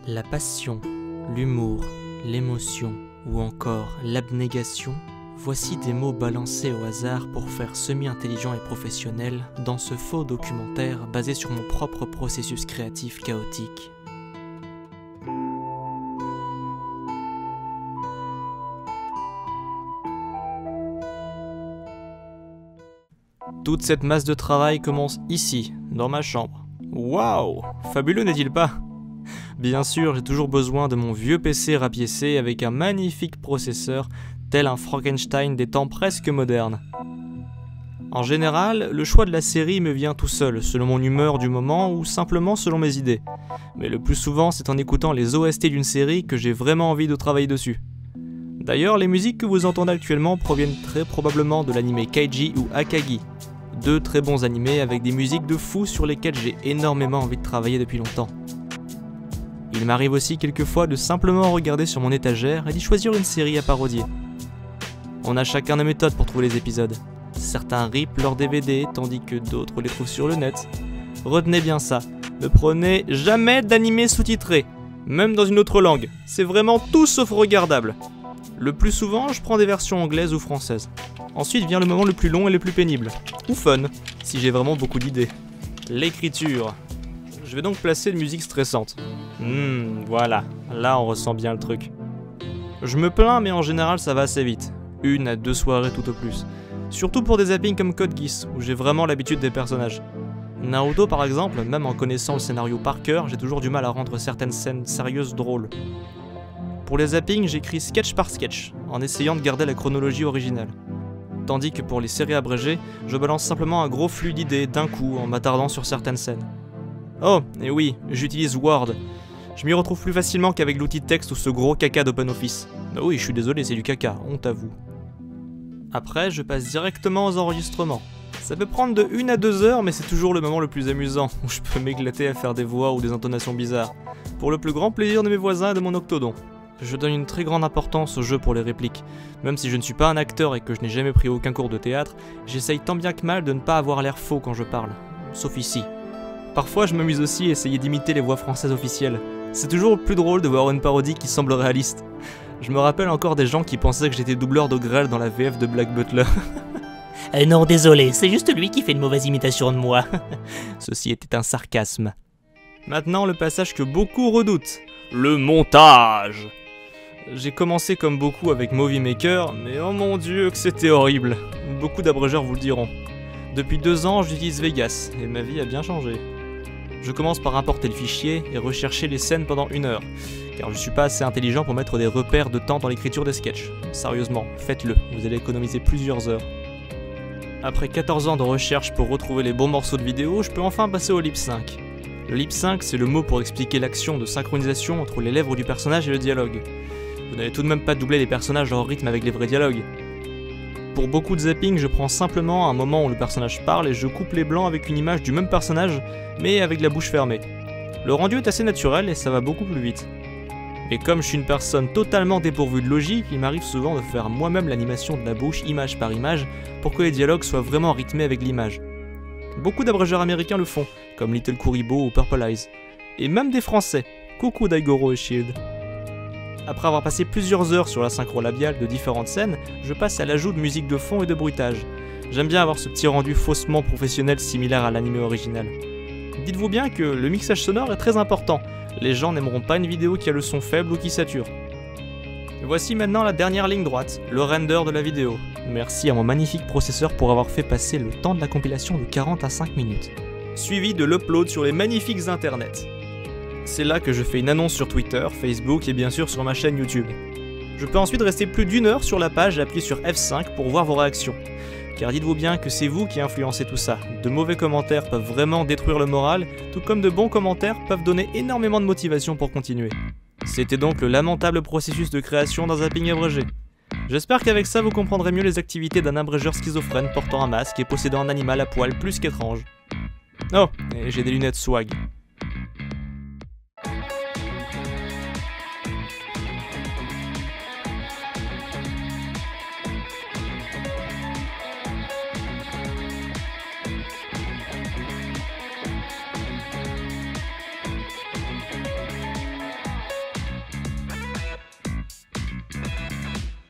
La passion, l'humour, l'émotion ou encore l'abnégation, voici des mots balancés au hasard pour faire semi-intelligent et professionnel dans ce faux documentaire basé sur mon propre processus créatif chaotique. Toute cette masse de travail commence ici, dans ma chambre. Waouh! Fabuleux n'est-il pas? Bien sûr, j'ai toujours besoin de mon vieux PC rapiécé avec un magnifique processeur, tel un Frankenstein des temps presque modernes. En général, le choix de la série me vient tout seul, selon mon humeur du moment ou simplement selon mes idées. Mais le plus souvent, c'est en écoutant les OST d'une série que j'ai vraiment envie de travailler dessus. D'ailleurs, les musiques que vous entendez actuellement proviennent très probablement de l'anime Kaiji ou Akagi. Deux très bons animés avec des musiques de fou sur lesquelles j'ai énormément envie de travailler depuis longtemps. Il m'arrive aussi quelquefois de simplement regarder sur mon étagère et d'y choisir une série à parodier. On a chacun nos méthodes pour trouver les épisodes. Certains ripent leurs DVD tandis que d'autres les trouvent sur le net. Retenez bien ça, ne prenez jamais d'animé sous-titré, même dans une autre langue, c'est vraiment tout sauf regardable. Le plus souvent, je prends des versions anglaises ou françaises. Ensuite vient le moment le plus long et le plus pénible, ou fun, si j'ai vraiment beaucoup d'idées. L'écriture. Je vais donc placer une musique stressante. Voilà, là on ressent bien le truc. Je me plains mais en général ça va assez vite. 1 à 2 soirées tout au plus. Surtout pour des zappings comme Code Geass, où j'ai vraiment l'habitude des personnages. Naruto par exemple, même en connaissant le scénario par cœur, j'ai toujours du mal à rendre certaines scènes sérieuses drôles. Pour les zappings, j'écris sketch par sketch, en essayant de garder la chronologie originale. Tandis que pour les séries abrégées, je balance simplement un gros flux d'idées d'un coup en m'attardant sur certaines scènes. Oh, et oui, j'utilise Word. Je m'y retrouve plus facilement qu'avec l'outil de texte ou ce gros caca d'OpenOffice. Oui, je suis désolé, c'est du caca, honte à vous. Après, je passe directement aux enregistrements. Ça peut prendre de 1 à 2 heures, mais c'est toujours le moment le plus amusant, où je peux m'éclater à faire des voix ou des intonations bizarres, pour le plus grand plaisir de mes voisins et de mon octodon. Je donne une très grande importance au jeu pour les répliques. Même si je ne suis pas un acteur et que je n'ai jamais pris aucun cours de théâtre, j'essaye tant bien que mal de ne pas avoir l'air faux quand je parle. Sauf ici. Parfois je m'amuse aussi à essayer d'imiter les voix françaises officielles. C'est toujours plus drôle de voir une parodie qui semble réaliste. Je me rappelle encore des gens qui pensaient que j'étais doubleur de Grêle dans la VF de Black Butler. Non, désolé, c'est juste lui qui fait une mauvaise imitation de moi. Ceci était un sarcasme. Maintenant le passage que beaucoup redoutent. Le montage. J'ai commencé comme beaucoup avec Movie Maker, mais oh mon dieu que c'était horrible. Beaucoup d'abrégeurs vous le diront. Depuis 2 ans, j'utilise Vegas, et ma vie a bien changé. Je commence par importer le fichier et rechercher les scènes pendant 1 heure, car je suis pas assez intelligent pour mettre des repères de temps dans l'écriture des sketchs. Sérieusement, faites-le, vous allez économiser plusieurs heures. Après 14 ans de recherche pour retrouver les bons morceaux de vidéo, je peux enfin passer au lip sync. Le lip sync, c'est le mot pour expliquer l'action de synchronisation entre les lèvres du personnage et le dialogue. Vous n'allez tout de même pas doubler les personnages en rythme avec les vrais dialogues. Pour beaucoup de zapping, je prends simplement un moment où le personnage parle et je coupe les blancs avec une image du même personnage, mais avec la bouche fermée. Le rendu est assez naturel et ça va beaucoup plus vite. Et comme je suis une personne totalement dépourvue de logique, il m'arrive souvent de faire moi-même l'animation de la bouche image par image pour que les dialogues soient vraiment rythmés avec l'image. Beaucoup d'abrégeurs américains le font, comme Little Kuribo ou Purple Eyes. Et même des français. Coucou Daigoro et Shield. Après avoir passé plusieurs heures sur la synchro labiale de différentes scènes, je passe à l'ajout de musique de fond et de bruitage. J'aime bien avoir ce petit rendu faussement professionnel similaire à l'anime original. Dites-vous bien que le mixage sonore est très important. Les gens n'aimeront pas une vidéo qui a le son faible ou qui sature. Voici maintenant la dernière ligne droite, le render de la vidéo. Merci à mon magnifique processeur pour avoir fait passer le temps de la compilation de 40 à 5 minutes. Suivi de l'upload sur les magnifiques internets. C'est là que je fais une annonce sur Twitter, Facebook et bien sûr sur ma chaîne YouTube. Je peux ensuite rester plus d'1 heure sur la page et appuyer sur F5 pour voir vos réactions. Car dites-vous bien que c'est vous qui influencez tout ça. De mauvais commentaires peuvent vraiment détruire le moral, tout comme de bons commentaires peuvent donner énormément de motivation pour continuer. C'était donc le lamentable processus de création d'un zapping abrégé. J'espère qu'avec ça vous comprendrez mieux les activités d'un abrégeur schizophrène portant un masque et possédant un animal à poil plus qu'étrange. Oh, et j'ai des lunettes swag.